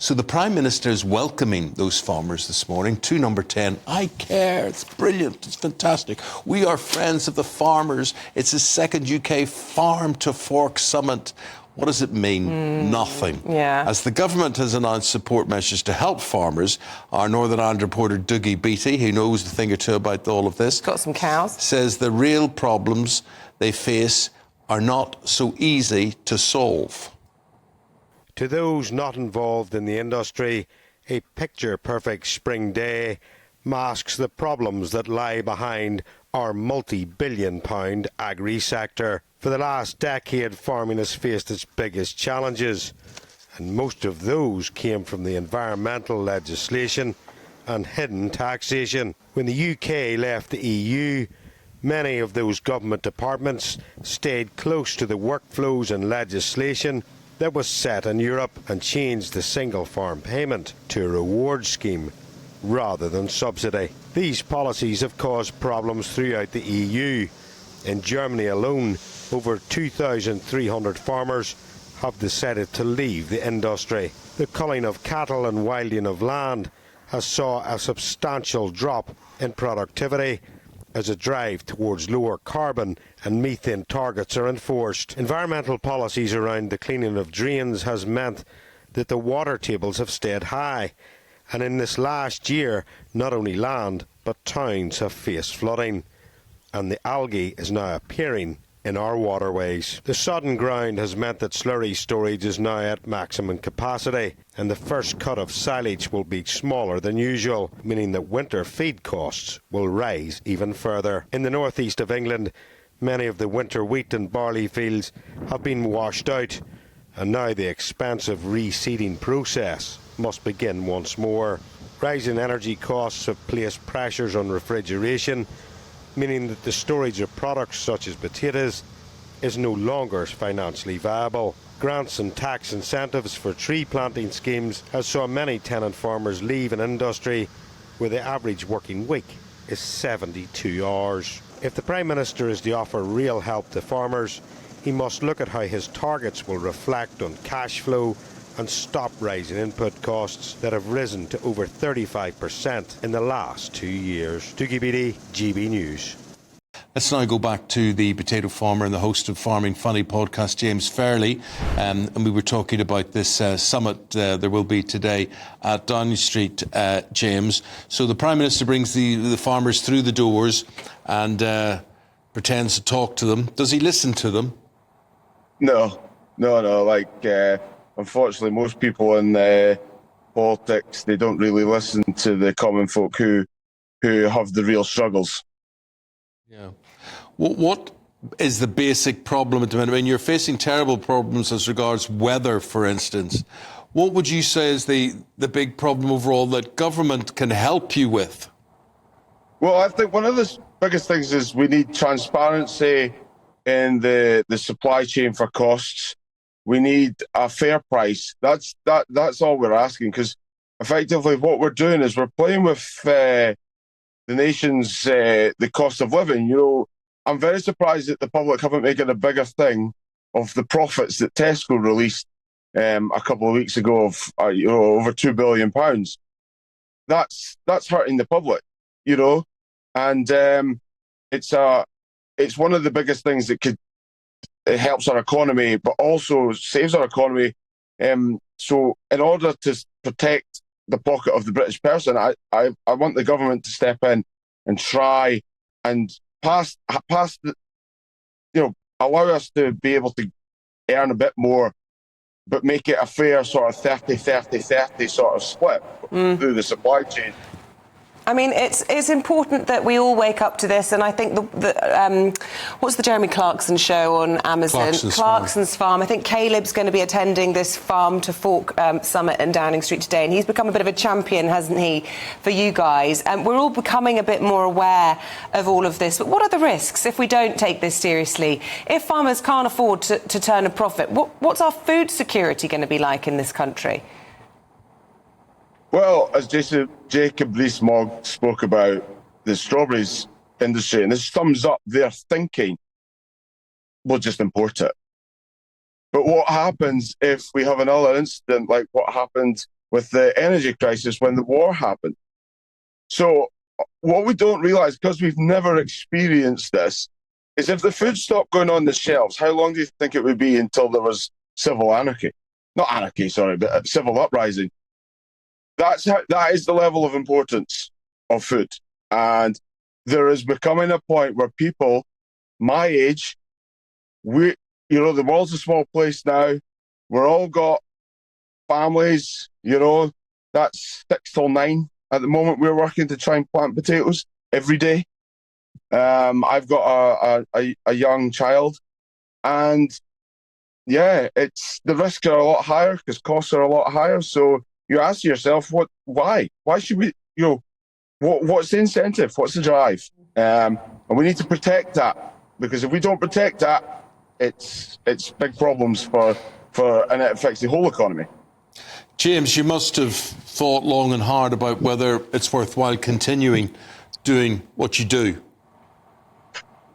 So the Prime Minister is welcoming those farmers this morning to Number 10. I care. It's brilliant. It's fantastic. We are friends of the farmers. It's the second UK Farm to Fork Summit. What does it mean? Nothing. Yeah. As the government has announced support measures to help farmers, our Northern Ireland reporter Dougie Beattie, who knows a thing or two about all of this, got some cows, says the real problems they face are not so easy to solve. To those not involved in the industry, a picture-perfect spring day masks the problems that lie behind our multi-billion-pound agri-sector. For the last decade, farming has faced its biggest challenges, and most of those came from the environmental legislation and hidden taxation. When the UK left the EU, many of those government departments stayed close to the workflows and legislation that was set in Europe and changed the single farm payment to a reward scheme rather than subsidy. These policies have caused problems throughout the EU. In Germany alone, over 2,300 farmers have decided to leave the industry. The culling of cattle and wilding of land has saw a substantial drop in productivity as a drive towards lower carbon and methane targets are enforced. Environmental policies around the cleaning of drains has meant that the water tables have stayed high, and in this last year not only land but towns have faced flooding, and the algae is now appearing in our waterways. The sodden ground has meant that slurry storage is now at maximum capacity, and the first cut of silage will be smaller than usual, meaning that winter feed costs will rise even further. In the northeast of England, many of the winter wheat and barley fields have been washed out, and now the expensive reseeding process must begin once more. Rising energy costs have placed pressures on refrigeration, meaning that the storage of products such as potatoes is no longer financially viable. Grants and tax incentives for tree planting schemes has saw many tenant farmers leave an industry where the average working week is 72 hours. If the Prime Minister is to offer real help to farmers, he must look at how his targets will reflect on cash flow and stop rising input costs that have risen to over 35% in the last 2 years. Dougie Beattie, GB News. Let's now go back to the potato farmer and the host of Farming Funny podcast, James Fairley. And we were talking about this summit there will be today at Downing Street, James. So the Prime Minister brings the farmers through the doors and pretends to talk to them. Does he listen to them? No. Unfortunately, most people in politics, they don't really listen to the common folk who have the real struggles. Yeah. What is the basic problem at the minute? I mean, you're facing terrible problems as regards weather, for instance. What would you say is the big problem overall that government can help you with? Well, I think one of the biggest things is we need transparency in the supply chain for costs. We need a fair price. That's all we're asking, because effectively what we're doing is we're playing with the nation's the cost of living. You know, I'm very surprised that the public haven't made a bigger thing of the profits that Tesco released a couple of weeks ago of over £2 billion. That's hurting the public, you know, and it's one of the biggest things that it helps our economy, but also saves our economy. So in order to protect the pocket of the British person, I want the government to step in and try and pass the, allow us to be able to earn a bit more, but make it a fair sort of 30-30-30 sort of split through the supply chain. I mean, it's important that we all wake up to this, and I think what's the Jeremy Clarkson show on Amazon? Clarkson's Farm. I think Caleb's going to be attending this Farm to Fork summit in Downing Street today, and he's become a bit of a champion, hasn't he, for you guys? We're all becoming a bit more aware of all of this, but what are the risks if we don't take this seriously? If farmers can't afford to turn a profit, what's our food security going to be like in this country? Well, as Jacob Rees-Mogg spoke about the strawberries industry, and this sums up their thinking, we'll just import it. But what happens if we have another incident like what happened with the energy crisis when the war happened. So what we don't realise, because we've never experienced this, is if the food stopped going on the shelves, how long do you think it would be until there was civil anarchy? Not anarchy, sorry, but civil uprising. That is the level of importance of food. And there is becoming a point where people my age, the world's a small place now. We're all got families, that's 6 till 9. At the moment, we're working to try and plant potatoes every day. I've got a young child, and the risks are a lot higher because costs are a lot higher. So you ask yourself, why should we, what's the incentive? What's the drive? And we need to protect that, because if we don't protect that, it's big problems and it affects the whole economy. James, you must have thought long and hard about whether it's worthwhile continuing doing what you do.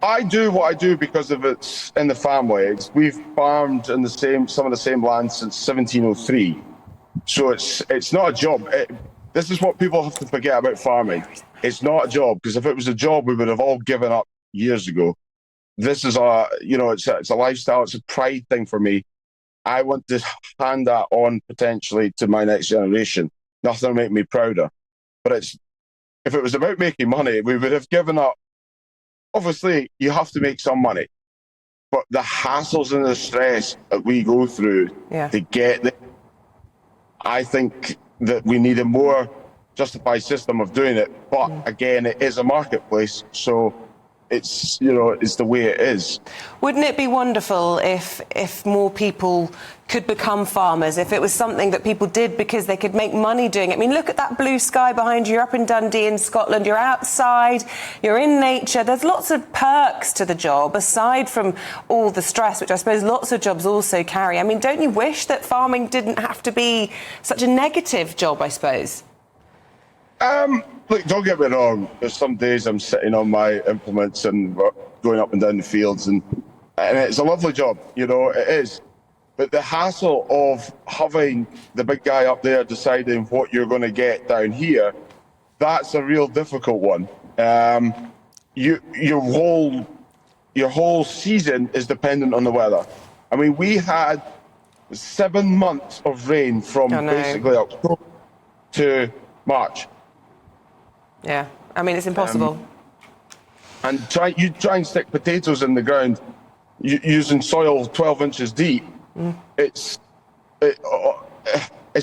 I do what I do because of it's in the family. We've farmed in some of the same land since 1703. So it's not a job. This is what people have to forget about farming. It's not a job, because if it was a job, we would have all given up years ago. This is it's a lifestyle. It's a pride thing for me. I want to hand that on potentially to my next generation. Nothing will make me prouder. But if it was about making money, we would have given up. Obviously, you have to make some money, but the hassles and the stress that we go through to get there, I think that we need a more justified system of doing it. But again, it is a marketplace, so it's the way it is. Wouldn't it be wonderful if more people could become farmers, if it was something that people did because they could make money doing it? I mean, look at that blue sky behind you. You're up in Dundee in Scotland. You're outside. You're in nature. There's lots of perks to the job, aside from all the stress, which I suppose lots of jobs also carry. I mean, don't you wish that farming didn't have to be such a negative job, I suppose? Look, don't get me wrong. There's some days I'm sitting on my implements and going up and down the fields, and it's a lovely job, it is. But the hassle of having the big guy up there deciding what you're going to get down here, that's a real difficult one. Your whole season is dependent on the weather. I mean, we had 7 months of rain from basically October to March. Yeah, I mean, it's impossible. And you try and stick potatoes in the ground using soil 12 inches deep. It's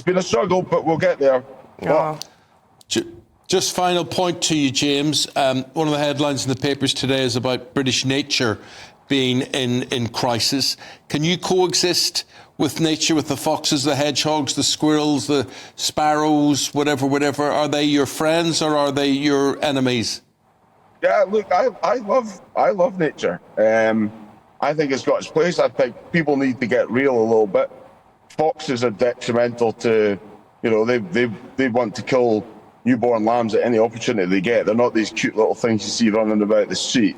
been a struggle, but we'll get there. Oh. Just final point to you, James. One of the headlines in the papers today is about British nature being in crisis. Can you coexist with nature, with the foxes, the hedgehogs, the squirrels, the sparrows, whatever? Are they your friends or are they your enemies? Yeah, look, I love nature. I think it's got its place. I think people need to get real a little bit. Foxes are detrimental to, they want to kill newborn lambs at any opportunity they get. They're not these cute little things you see running about the street.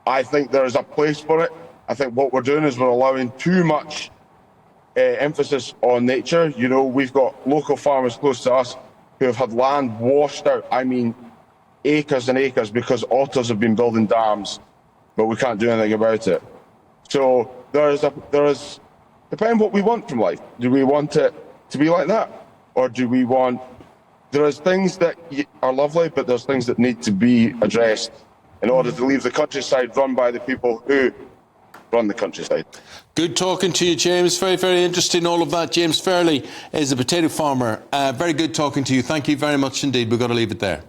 I think there's a place for it. I think what we're doing is we're allowing too much emphasis on nature. We've got local farmers close to us who have had land washed out. I mean, acres and acres, because otters have been building dams, but we can't do anything about it. So there is depending what we want from life. Do we want it to be like that, or do we want? There's things that are lovely, but there's things that need to be addressed in order to leave the countryside run by the people who run the countryside. Good talking to you, James. Very, very interesting, all of that. James Fairley is a potato farmer. Very good talking to you. Thank you very much indeed. We've got to leave it there.